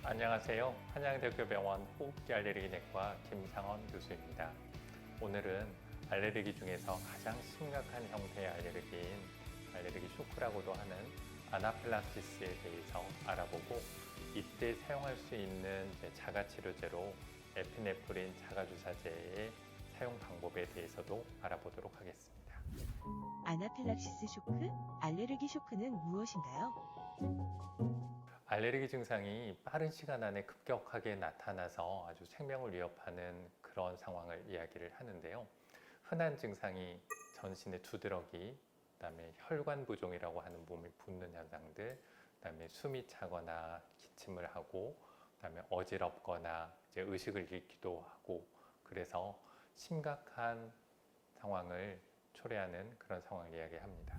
안녕하세요. 한양대학교 병원 호흡기 알레르기내과 김상원 교수입니다. 오늘은 알레르기 중에서 가장 심각한 형태의 알레르기인 알레르기 쇼크라고도 하는 아나필락시스에 대해서 알아보고 이때 사용할 수 있는 자가치료제로 에피네프린 자가주사제의 사용 방법에 대해서도 알아보도록 하겠습니다. 아나필락시스 쇼크? 알레르기 쇼크는 무엇인가요? 알레르기 증상이 빠른 시간 안에 급격하게 나타나서 아주 생명을 위협하는 그런 상황을 이야기를 하는데요. 흔한 증상이 전신의 두드러기, 그다음에 혈관 부종이라고 하는 몸이 붓는 현상들, 그다음에 숨이 차거나 기침을 하고, 그다음에 어지럽거나 이제 의식을 잃기도 하고, 그래서 심각한 상황을 초래하는 그런 상황을 이야기합니다.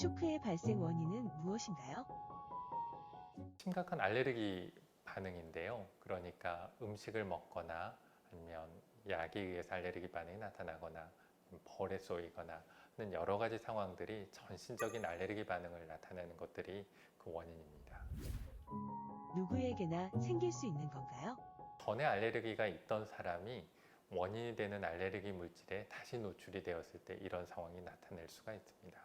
쇼크의 발생 원인은 무엇인가요? 심각한 알레르기 반응인데요. 그러니까 음식을 먹거나 아니면 약에 의해서 알레르기 반응이 나타나거나 벌에 쏘이거나 하는 여러 가지 상황들이 전신적인 알레르기 반응을 나타내는 것들이 그 원인입니다. 누구에게나 생길 수 있는 건가요? 전에 알레르기가 있던 사람이 원인이 되는 알레르기 물질에 다시 노출이 되었을 때 이런 상황이 나타날 수가 있습니다.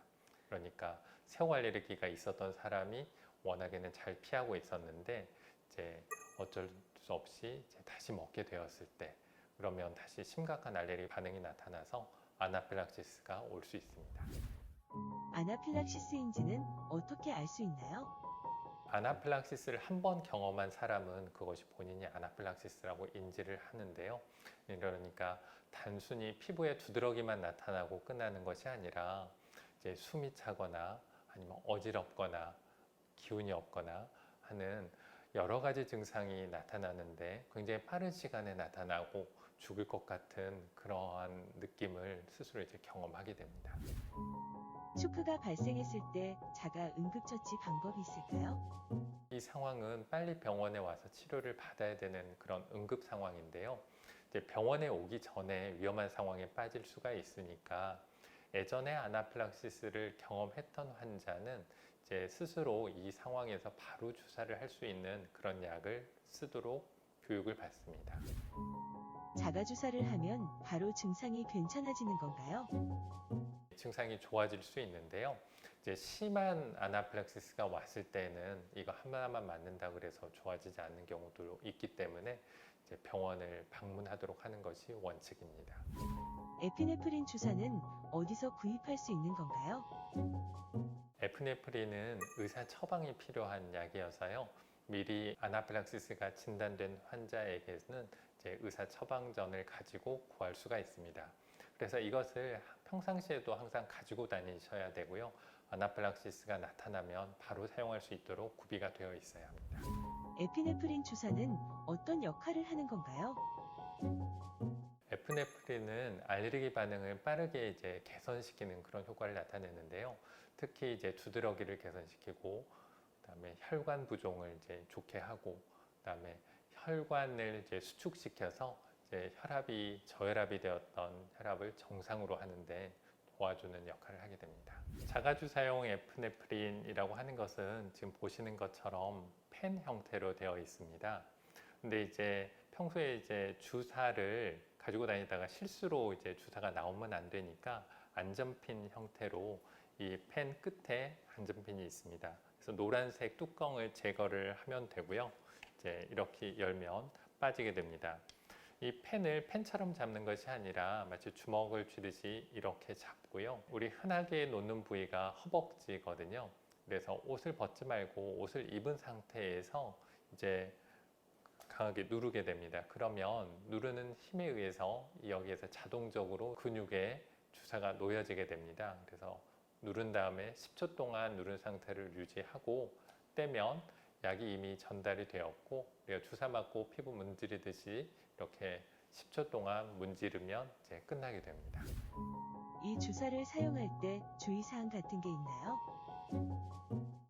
그러니까 새우 알레르기가 있었던 사람이 워낙에는 잘 피하고 있었는데 이제 어쩔 수 없이 이제 다시 먹게 되었을 때 그러면 다시 심각한 알레르기 반응이 나타나서 아나필락시스가 올 수 있습니다. 아나필락시스인지는 어떻게 알 수 있나요? 아나필락시스를 한 번 경험한 사람은 그것이 본인이 아나필락시스라고 인지를 하는데요. 그러니까 단순히 피부에 두드러기만 나타나고 끝나는 것이 아니라 이제 숨이 차거나 아니면 어지럽거나 기운이 없거나 하는 여러 가지 증상이 나타나는데 굉장히 빠른 시간에 나타나고 죽을 것 같은 그러한 느낌을 스스로 이제 경험하게 됩니다. 쇼크가 발생했을 때 자가 응급처치 방법이 있을까요? 이 상황은 빨리 병원에 와서 치료를 받아야 되는 그런 응급 상황인데요. 이제 병원에 오기 전에 위험한 상황에 빠질 수가 있으니까 예전에 아나필락시스를 경험했던 환자는 이제 스스로 이 상황에서 바로 주사를 할 수 있는 그런 약을 쓰도록 교육을 받습니다. 자가주사를 하면 바로 증상이 괜찮아지는 건가요? 증상이 좋아질 수 있는데요. 이제 심한 아나필락시스가 왔을 때는 이거 하나만 맞는다 그래서 좋아지지 않는 경우도 있기 때문에 이제 병원을 방문하도록 하는 것이 원칙입니다. 에피네프린 주사는 어디서 구입할 수 있는 건가요? 에피네프린은 의사 처방이 필요한 약이어서요. 미리 아나필락시스가 진단된 환자에게는 이제 의사 처방전을 가지고 구할 수가 있습니다. 그래서 이것을 평상시에도 항상 가지고 다니셔야 되고요. 아나필락시스가 나타나면 바로 사용할 수 있도록 구비가 되어 있어야 합니다. 에피네프린 주사는 어떤 역할을 하는 건가요? 에피네프린은 알레르기 반응을 빠르게 이제 개선시키는 그런 효과를 나타내는데요. 특히 이제 두드러기를 개선시키고, 그다음에 혈관 부종을 이제 좋게 하고, 그다음에 혈관을 이제 수축시켜서 이제 혈압이 저혈압이 되었던 혈압을 정상으로 하는데 도와주는 역할을 하게 됩니다. 자가주사용 에피네프린이라고 하는 것은 지금 보시는 것처럼 펜 형태로 되어 있습니다. 근데 이제 평소에 이제 주사를 가지고 다니다가 실수로 이제 주사가 나오면 안 되니까 안전핀 형태로 이 펜 끝에 안전핀이 있습니다. 그래서 노란색 뚜껑을 제거를 하면 되고요. 이제 이렇게 열면 빠지게 됩니다. 이 펜을 펜처럼 잡는 것이 아니라 마치 주먹을 쥐듯이 이렇게 잡고요. 우리 흔하게 놓는 부위가 허벅지거든요. 그래서 옷을 벗지 말고 옷을 입은 상태에서 이제 강하게 누르게 됩니다. 그러면 누르는 힘에 의해서 여기에서 자동적으로 근육에 주사가 놓여지게 됩니다. 그래서 누른 다음에 10초 동안 누른 상태를 유지하고 떼면 약이 이미 전달이 되었고 우리가 주사 맞고 피부 문지르듯이 이렇게 10초 동안 문지르면 이제 끝나게 됩니다. 이 주사를 사용할 때 주의사항 같은 게 있나요?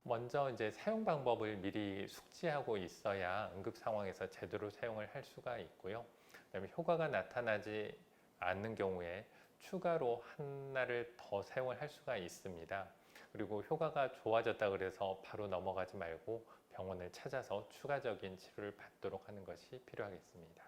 먼저 이제 사용 방법을 미리 숙지하고 있어야 응급 상황에서 제대로 사용을 할 수가 있고요. 그다음에 효과가 나타나지 않는 경우에 추가로 하나를 더 사용을 할 수가 있습니다. 그리고 효과가 좋아졌다 그래서 바로 넘어가지 말고 병원을 찾아서 추가적인 치료를 받도록 하는 것이 필요하겠습니다.